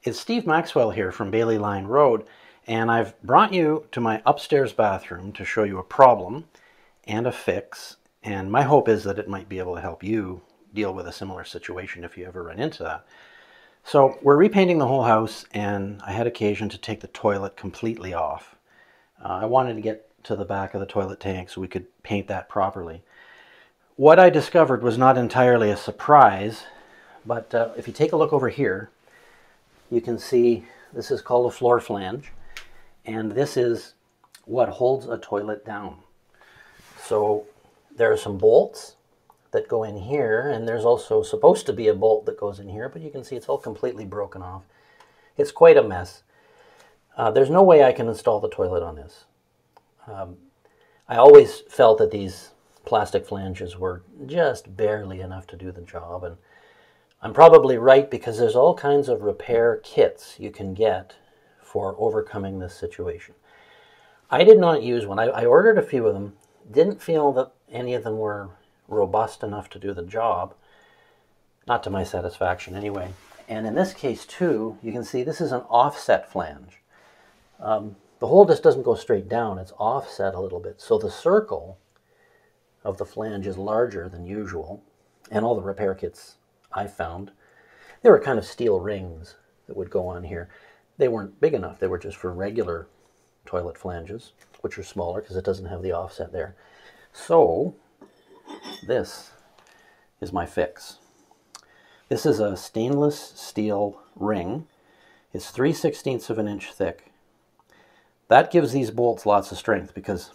It's Steve Maxwell here from Bailey Line Road, and I've brought you to my upstairs bathroom to show you a problem and a fix, and my hope is that it might be able to help you deal with a similar situation if you ever run into that. So we're repainting the whole house, and I had occasion to take the toilet completely off. I wanted to get to the back of the toilet tank so we could paint that properly. What I discovered was not entirely a surprise, but if you take a look over here, you can see this is called a floor flange, and this is what holds a toilet down. So there are some bolts that go in here, and there's also supposed to be a bolt that goes in here, but you can see it's all completely broken off. It's quite a mess. There's no way I can install the toilet on this. I always felt that these plastic flanges were just barely enough to do the job, and I'm probably right because there's all kinds of repair kits you can get for overcoming this situation. I did not use one. I ordered a few of them, didn't feel that any of them were robust enough to do the job, not to my satisfaction anyway. And in this case too, you can see this is an offset flange. The hole just doesn't go straight down, it's offset a little bit. So the circle of the flange is larger than usual, and all the repair kits I found, they were kind of steel rings that would go on here. They weren't big enough. They were just for regular toilet flanges, which are smaller because it doesn't have the offset there. So this is my fix. This is a stainless steel ring. It's 3/16 of an inch thick. That gives these bolts lots of strength because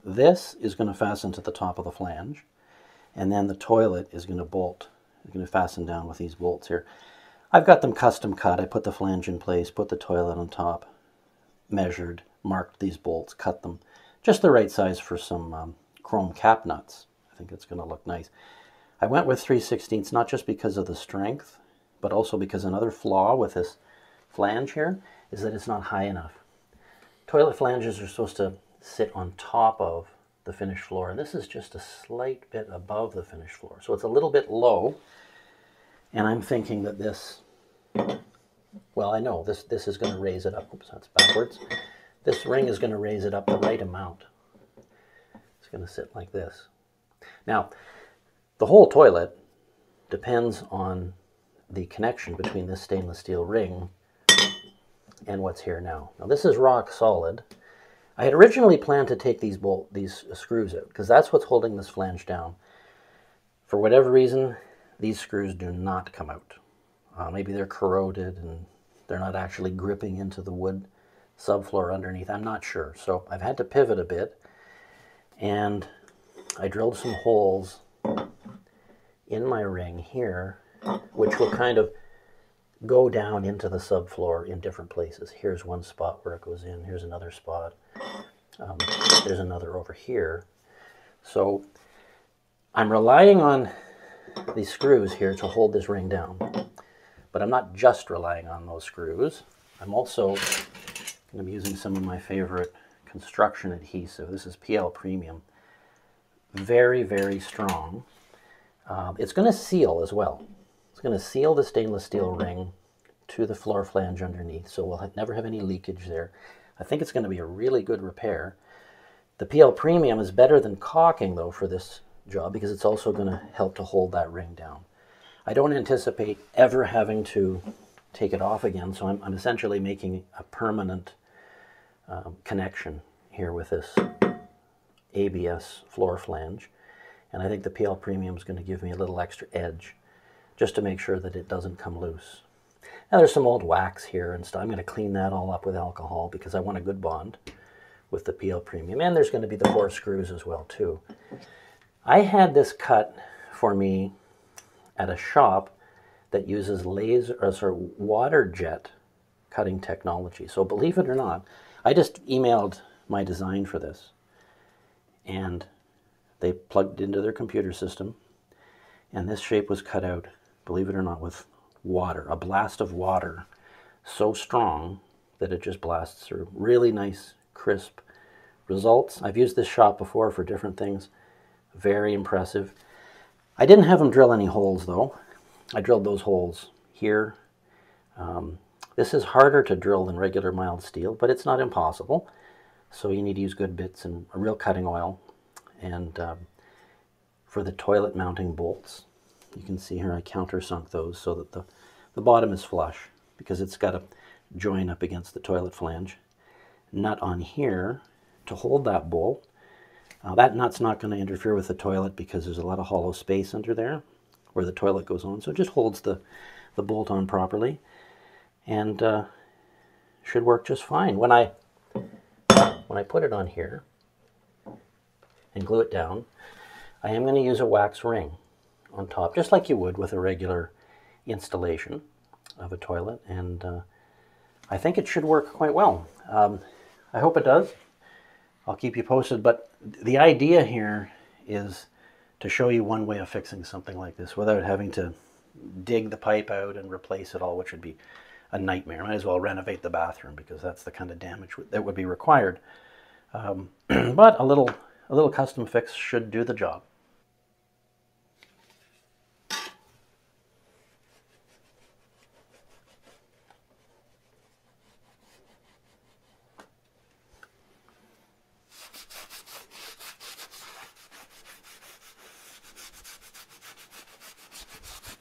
this is going to fasten to the top of the flange, and then the toilet is going to bolt. It's going to fasten down with these bolts here. I've got them custom cut. I put the flange in place, put the toilet on top, measured, marked these bolts, cut them just the right size for some chrome cap nuts. I think it's going to look nice. I went with 3/16 not just because of the strength, but also because another flaw with this flange here is that it's not high enough. Toilet flanges are supposed to sit on top of the finished floor, and this is just a slight bit above the finished floor. So it's a little bit low, and I'm thinking that this, well, I know this is going to raise it up. Oops, that's backwards. This ring is going to raise it up the right amount. It's going to sit like this. Now, the whole toilet depends on the connection between this stainless steel ring and what's here now. Now, this is rock solid. I had originally planned to take these screws out because that's what's holding this flange down. For whatever reason, these screws do not come out. Maybe they're corroded and they're not actually gripping into the wood subfloor underneath. I'm not sure. So I've had to pivot a bit, and I drilled some holes in my ring here, which will kind of go down into the subfloor in different places. Here's one spot where it goes in. Here's another spot. There's another over here. So I'm relying on these screws here to hold this ring down. But I'm not just relying on those screws. I'm also going to be using some of my favorite construction adhesive. This is PL Premium. Very, very strong. It's going to seal as well. It's going to seal the stainless steel ring to the floor flange underneath, so we'll never have any leakage there. I think it's going to be a really good repair. The PL Premium is better than caulking, though, for this job because it's also going to help to hold that ring down. I don't anticipate ever having to take it off again, so I'm essentially making a permanent connection here with this ABS floor flange, and I think the PL Premium is going to give me a little extra edge just to make sure that it doesn't come loose. Now there's some old wax here and stuff. I'm going to clean that all up with alcohol because I want a good bond with the PL Premium. And there's going to be the 4 screws as well too. I had this cut for me at a shop that uses water jet cutting technology. So believe it or not, I just emailed my design for this, and they plugged into their computer system, and this shape was cut out, believe it or not, with water, a blast of water so strong that it just blasts through. Really nice, crisp results. I've used this shop before for different things. Very impressive. I didn't have them drill any holes though. I drilled those holes here This is harder to drill than regular mild steel, but it's not impossible. So you need to use good bits and a real cutting oil. And for the toilet mounting bolts, you can see here I countersunk those so that the bottom is flush, because it's got to join up against the toilet flange. Nut on here to hold that bolt. That nut's not going to interfere with the toilet because there's a lot of hollow space under there where the toilet goes on, so it just holds the bolt on properly, and should work just fine. When I put it on here and glue it down, I am going to use a wax ring on top, just like you would with a regular installation of a toilet, and I think it should work quite well. I hope it does. I'll keep you posted, but the idea here is to show you one way of fixing something like this without having to dig the pipe out and replace it all, which would be a nightmare. Might as well renovate the bathroom, because that's the kind of damage that would be required. But a little custom fix should do the job.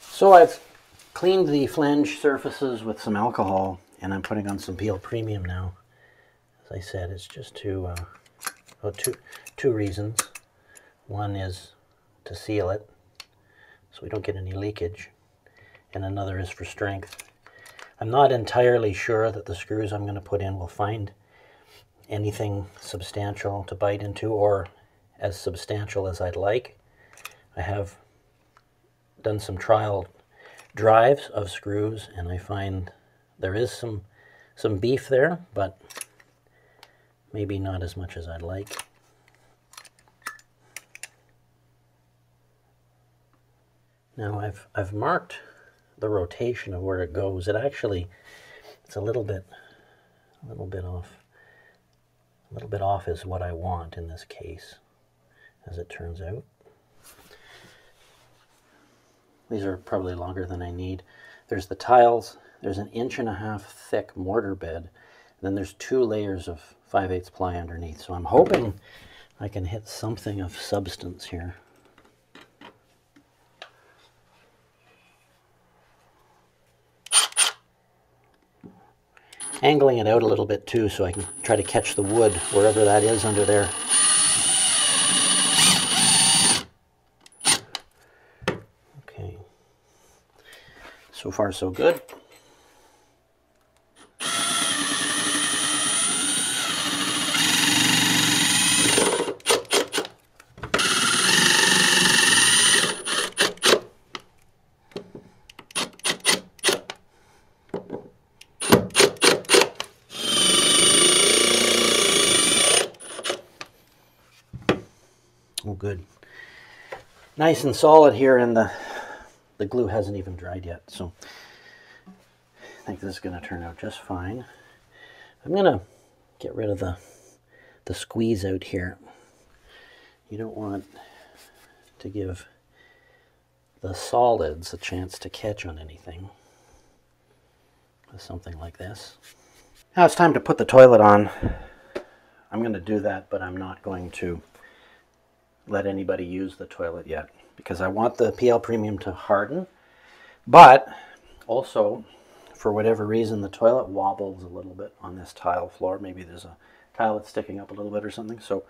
So I've cleaned the flange surfaces with some alcohol, and I'm putting on some PL Premium now. As I said, it's just two reasons. One is to seal it so we don't get any leakage, and another is for strength. I'm not entirely sure that the screws I'm going to put in will find anything substantial to bite into, or as substantial as I'd like. I have done some trial drives of screws, and I find there is some beef there, but maybe not as much as I'd like. Now I've marked the rotation of where it goes. It's a little bit off. A little bit off is what I want in this case, as it turns out. These are probably longer than I need. There's the tiles, there's an 1.5 inch thick mortar bed, and then there's 2 layers of 5/8 ply underneath. So I'm hoping I can hit something of substance here. Angling it out a little bit too, so I can try to catch the wood wherever that is under there. So far, so good. Oh, good. Nice and solid here, and the glue hasn't even dried yet, so I think this is going to turn out just fine. I'm going to get rid of the squeeze out here. You don't want to give the solids a chance to catch on anything with something like this. Now it's time to put the toilet on. I'm going to do that, but I'm not going to let anybody use the toilet yet, because I want the PL Premium to harden, but also, for whatever reason, the toilet wobbles a little bit on this tile floor. Maybe there's a tile that's sticking up a little bit or something. So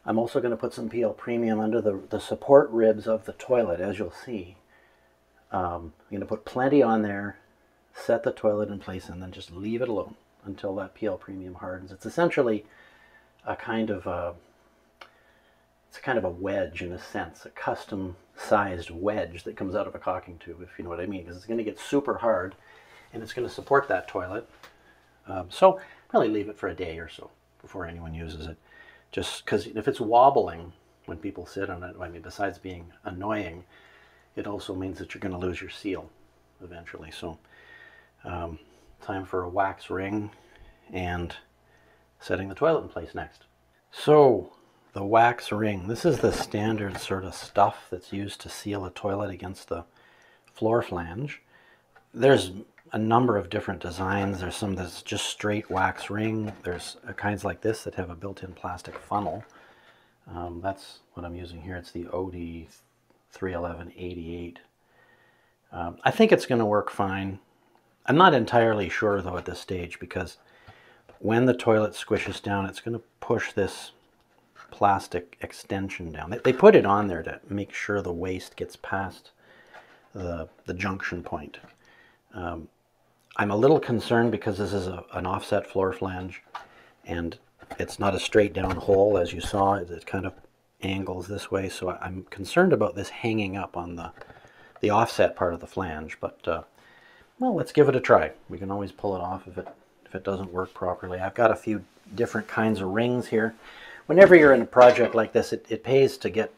I'm also going to put some PL Premium under the support ribs of the toilet, as you'll see. I'm going to put plenty on there, set the toilet in place, and then just leave it alone until that PL Premium hardens. It's essentially a kind of a wedge, in a sense, a custom-sized wedge that comes out of a caulking tube, if you know what I mean, because it's going to get super hard, and it's going to support that toilet. So probably leave it for a day or so before anyone uses it, just because if it's wobbling when people sit on it, I mean, besides being annoying, it also means that you're going to lose your seal eventually. So time for a wax ring and setting the toilet in place next. So the wax ring, this is the standard sort of stuff that's used to seal a toilet against the floor flange. There's a number of different designs. There's some that's just straight wax ring. There's kinds like this that have a built-in plastic funnel. That's what I'm using here. It's the OD 31188. I think it's going to work fine. I'm not entirely sure though at this stage, because when the toilet squishes down, it's going to push this plastic extension down. They put it on there to make sure the waste gets past the junction point. I'm a little concerned because this is an offset floor flange, and it's not a straight down hole as you saw. It kind of angles this way, so I'm concerned about this hanging up on the offset part of the flange. But well, let's give it a try. We can always pull it off if it doesn't work properly. I've got a few different kinds of rings here. Whenever you're in a project like this, it pays to get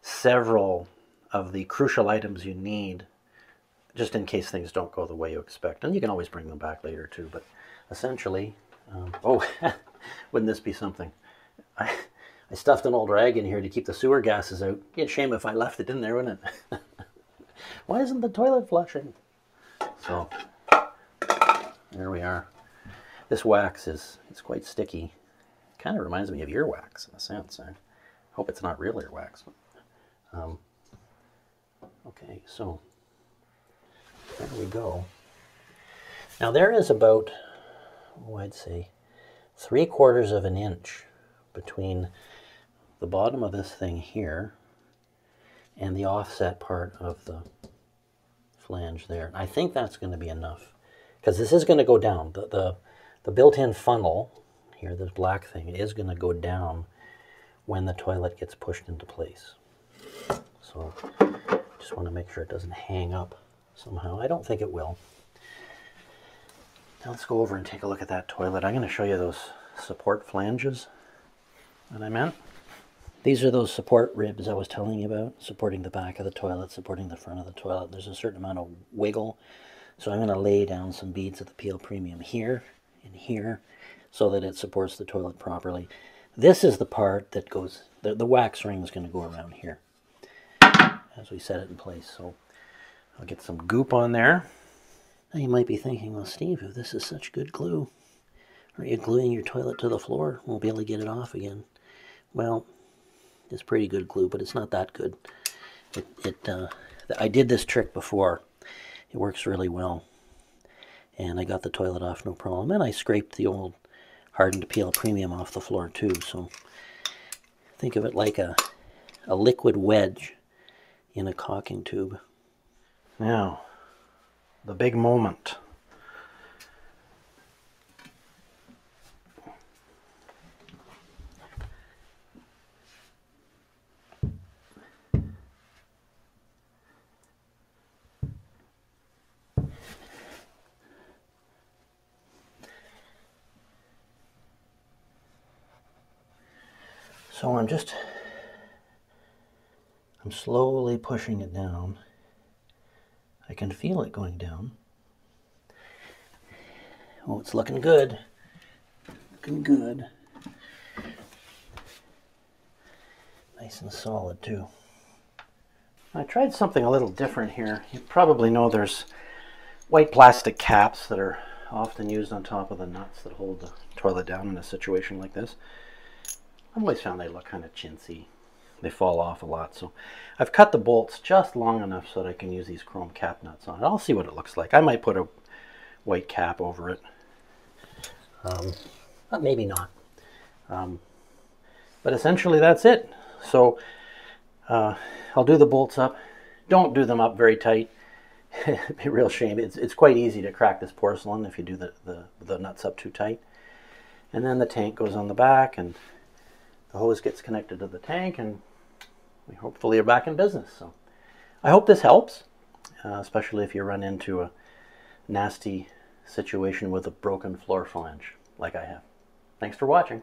several of the crucial items you need, just in case things don't go the way you expect. And you can always bring them back later too. But essentially, oh, wouldn't this be something? I stuffed an old rag in here to keep the sewer gases out. It'd be a shame if I left it in there, wouldn't it? Why isn't the toilet flushing? So, there we are. This wax is quite sticky. Kind of reminds me of earwax in a sense. I hope it's not real earwax. But, okay, so there we go. Now there is about, oh, I'd say 3/4 of an inch between the bottom of this thing here and the offset part of the flange there. I think that's going to be enough, because this is going to go down. The built-in funnel here, this black thing, is going to go down when the toilet gets pushed into place. So just want to make sure it doesn't hang up somehow. I don't think it will. Now let's go over and take a look at that toilet. I'm going to show you those support flanges that I meant. These are those support ribs I was telling you about, supporting the back of the toilet, supporting the front of the toilet. There's a certain amount of wiggle, so I'm going to lay down some beads of the PL Premium here and here so that it supports the toilet properly. This is the part that goes, the wax ring is going to go around here as we set it in place. So I'll get some goop on there. Now you might be thinking, well, Steve, if this is such good glue, are you gluing your toilet to the floor? Won't be able to get it off again. Well, it's pretty good glue, but it's not that good. I did this trick before. It works really well. And I got the toilet off no problem. And I scraped the old hardened PL Premium off the floor too. So think of it like a liquid wedge in a caulking tube. Now, the big moment. So I'm slowly pushing it down. I can feel it going down. Oh, it's looking good. Looking good. Nice and solid too. I tried something a little different here. You probably know there's white plastic caps that are often used on top of the nuts that hold the toilet down in a situation like this. I've always found they look kind of chintzy. They fall off a lot, so I've cut the bolts just long enough so that I can use these chrome cap nuts on it. I'll see what it looks like. I might put a white cap over it, but maybe not. But essentially that's it. So I'll do the bolts up. Don't do them up very tight. It'd be a real shame. It's quite easy to crack this porcelain if you do the nuts up too tight. And then the tank goes on the back, and the hose gets connected to the tank, and we hopefully are back in business. So I hope this helps, especially if you run into a nasty situation with a broken floor flange like I have. Thanks for watching.